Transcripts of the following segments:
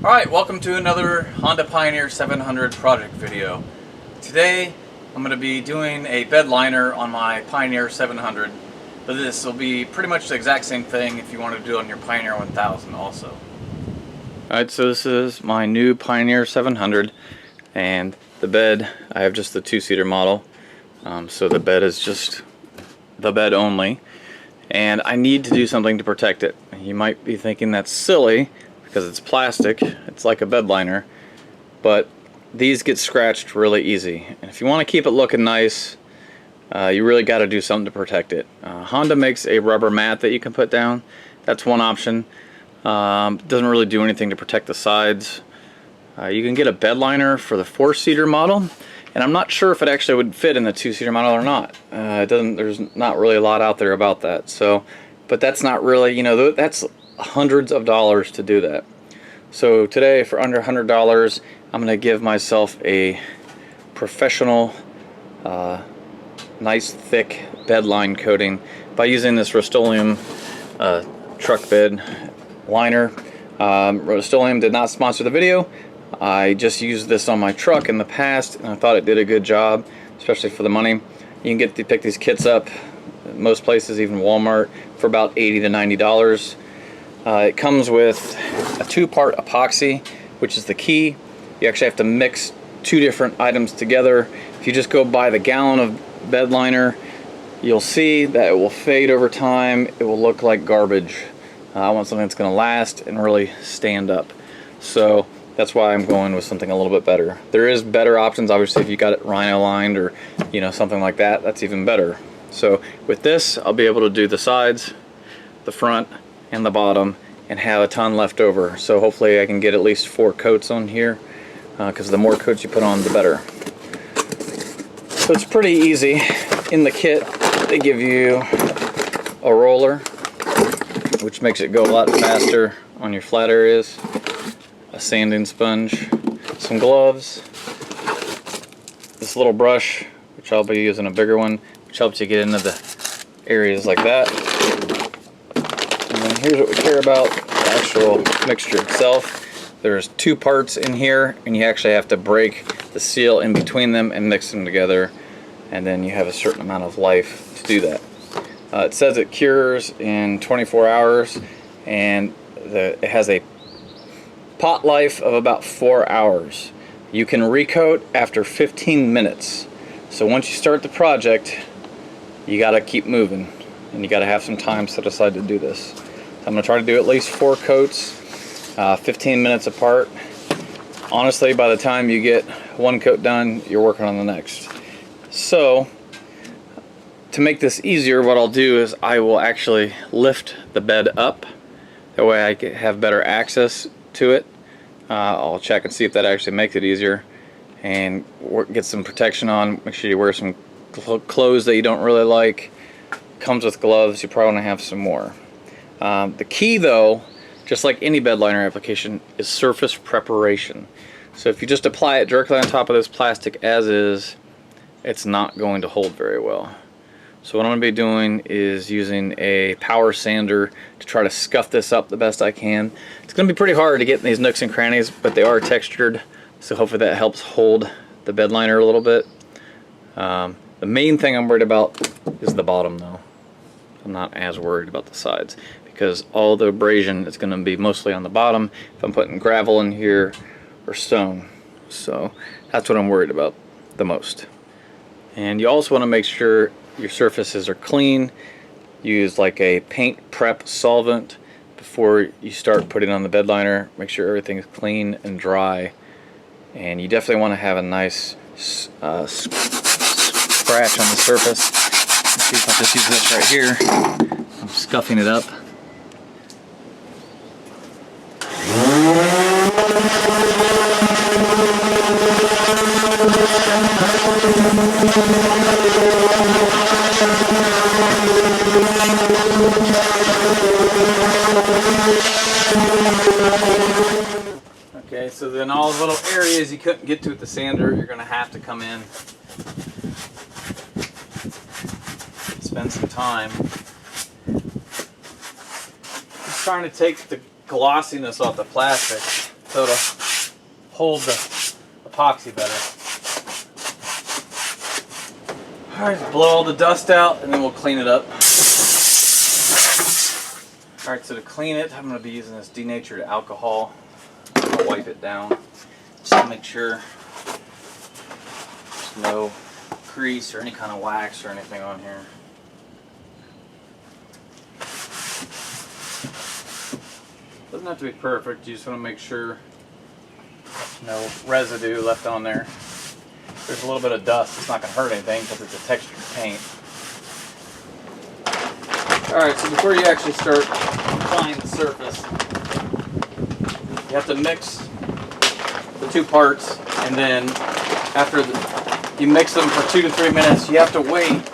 Alright, welcome to another Honda Pioneer 700 project video. Today I'm going to be doing a bed liner on my Pioneer 700, but this will be pretty much the exact same thing if you want to do it on your Pioneer 1000 also. Alright, so this is my new Pioneer 700, and the bed, I have just the two-seater model, so the bed is just the bed only, and I need to do something to protect it. You might be thinking that's silly, because it's plastic, it's like a bed liner, but these get scratched really easy. And if you want to keep it looking nice, you really got to do something to protect it. Honda makes a rubber mat that you can put down. That's one option. Doesn't really do anything to protect the sides. You can get a bed liner for the 4-seater model, and I'm not sure if it actually would fit in the 2-seater model or not. There's not really a lot out there about that. So, but that's not really, you know, that's hundreds of dollars to do that. So today, for under $100, I'm going to give myself a professional, nice thick bed line coating by using this Rust-Oleum truck bed liner. Rust-Oleum did not sponsor the video. I just used this on my truck in the past, and I thought it did a good job, especially for the money. You can pick these kits up at most places, even Walmart, for about $80 to $90. It comes with a 2-part epoxy, which is the key. You actually have to mix 2 different items together. If you just go buy the gallon of bed liner, you'll see that it will fade over time. It will look like garbage. I want something that's going to last and really stand up. So that's why I'm going with something a little bit better. There is better options, obviously. If you got it rhino lined or something like that, that's even better. So with this, I'll be able to do the sides, the front, and the bottom, and have a ton left over. So hopefully I can get at least 4 coats on here, because the more coats you put on, the better. So it's pretty easy. In the kit, they give you a roller, which makes it go a lot faster on your flat areas, a sanding sponge, some gloves, this little brush, which I'll be using a bigger one, which helps you get into the areas like that. And then here's what we care about, the actual mixture itself. There's 2 parts in here, and you actually have to break the seal in between them and mix them together, and then you have a certain amount of life to do that. It says it cures in 24 hours, and it has a pot life of about 4 hours. You can recoat after 15 minutes. So once you start the project, you got to keep moving, and you got to have some time set aside to do this. So I'm going to try to do at least 4 coats, 15 minutes apart. Honestly, by the time you get 1 coat done, you're working on the next. So to make this easier, what I'll do is I will actually lift the bed up. That way I can have better access to it. I'll check and see if that actually makes it easier, and get some protection on. Make sure you wear some clothes that you don't really like. Comes with gloves. You probably want to have some more. The key, though, just like any bed liner application, is surface preparation. So if you just apply it directly on top of this plastic as is, it's not going to hold very well. So what I'm going to be doing is using a power sander to try to scuff this up the best I can. It's going to be pretty hard to get in these nooks and crannies, but they are textured, so hopefully that helps hold the bed liner a little bit. The main thing I'm worried about is the bottom, though. I'm not as worried about the sides, because all the abrasion is going to be mostly on the bottom if I'm putting gravel in here or stone. So that's what I'm worried about the most. And you also want to make sure your surfaces are clean. Use like a paint prep solvent before you start putting on the bed liner. Make sure everything is clean and dry. And you definitely want to have a nice scratch on the surface. Let's see if I'll just use this right here. I'm scuffing it up. Okay, so then all the little areas you couldn't get to with the sander, you're going to have to come in, spend some time. Just trying to take the glossiness off the plastic so it'll hold the epoxy better. Alright, just blow all the dust out and then we'll clean it up. Alright, so to clean it, I'm going to be using this denatured alcohol. I'll wipe it down just to make sure there's no grease or any kind of wax or anything on here. Doesn't have to be perfect, you just want to make sure there's no residue left on there. If there's a little bit of dust, it's not going to hurt anything because it's a textured paint. Alright, so before you actually start applying the surface, you have to mix the two parts, and then after you mix them for 2 to 3 minutes, you have to wait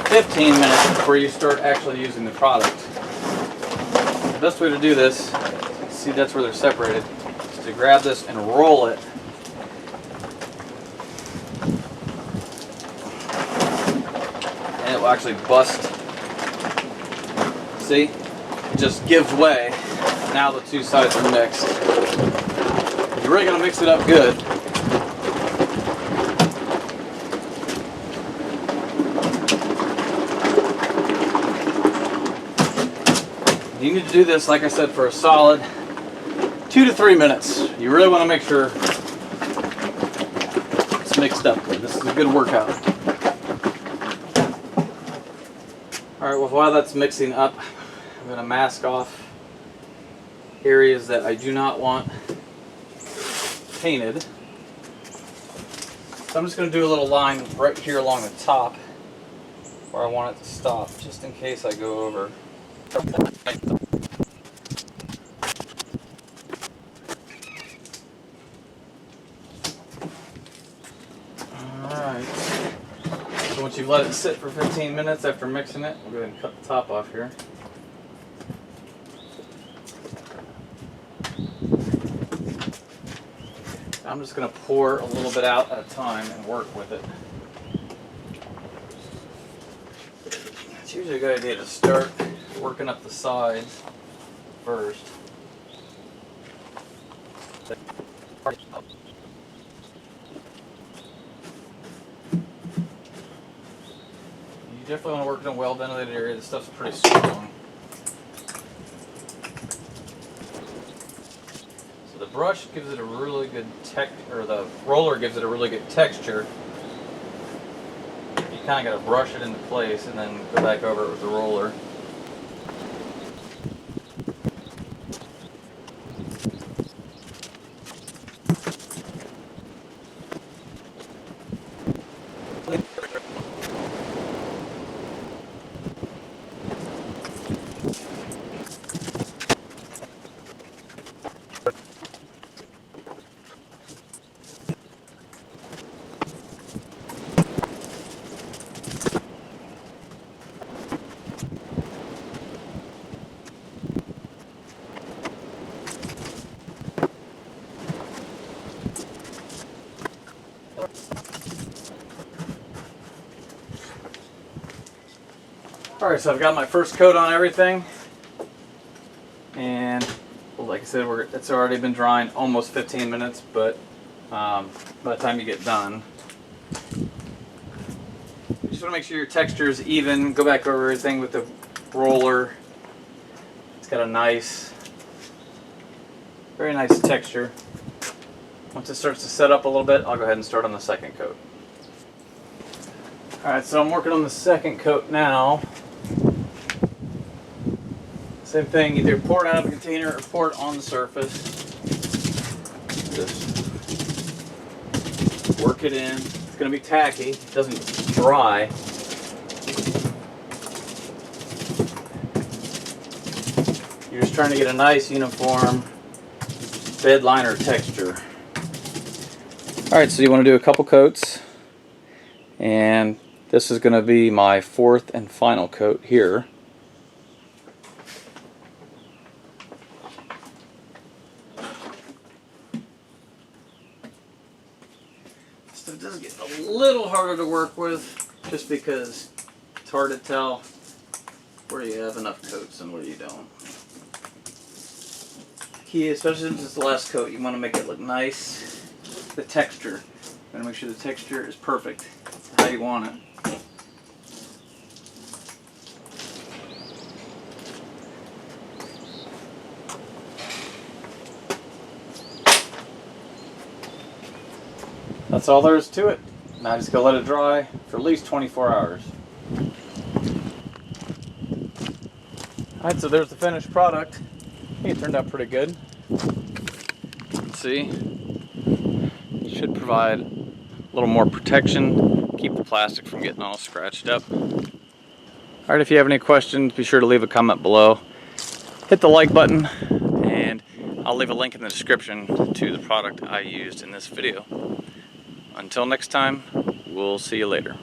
15 minutes before you start actually using the product. The best way to do this, see that's where they're separated, is to grab this and roll it. And it will actually bust. See? It just gives way. Now the two sides are mixed. You're really going to mix it up good. You need to do this, like I said, for a solid 2 to 3 minutes. You really want to make sure it's mixed up good. This is a good workout. Alright, well, while that's mixing up, I'm going to mask off areas that I do not want painted. So I'm just going to do a little line right here along the top where I want it to stop, just in case I go over. Alright, so once you've let it sit for 15 minutes after mixing it, we'll go ahead and cut the top off here. I'm just going to pour a little bit out at a time and work with it. It's usually a good idea to start working up the sides first. You definitely want to work in a well ventilated area. This stuff's pretty strong. So the brush gives it a really good the roller gives it a really good texture. You kind of got to brush it into place and then go back over it with the roller. Alright, so I've got my first coat on everything, and well, like I said, it's already been drying almost 15 minutes, but by the time you get done, you just want to make sure your texture is even. Go back over everything with the roller. It's got a nice, very nice texture. Once it starts to set up a little bit, I'll go ahead and start on the second coat. Alright, so I'm working on the second coat now. Same thing, either pour it out of a container or pour it on the surface. Just work it in. It's going to be tacky, it doesn't dry. You're just trying to get a nice uniform bed liner texture. Alright, so you want to do a couple coats, and this is going to be my fourth and final coat here. So it does get a little harder to work with just because it's hard to tell where you have enough coats and where you don't. Key, especially since it's the last coat, you want to make it look nice. The texture. You want to make sure the texture is perfect. How you want it. That's all there is to it. Now I just gotta let it dry for at least 24 hours. Alright, so there's the finished product. I think it turned out pretty good. Let's see. Should provide a little more protection, keep the plastic from getting all scratched up. Alright, if you have any questions, be sure to leave a comment below. Hit the like button, and I'll leave a link in the description to the product I used in this video. Until next time, we'll see you later.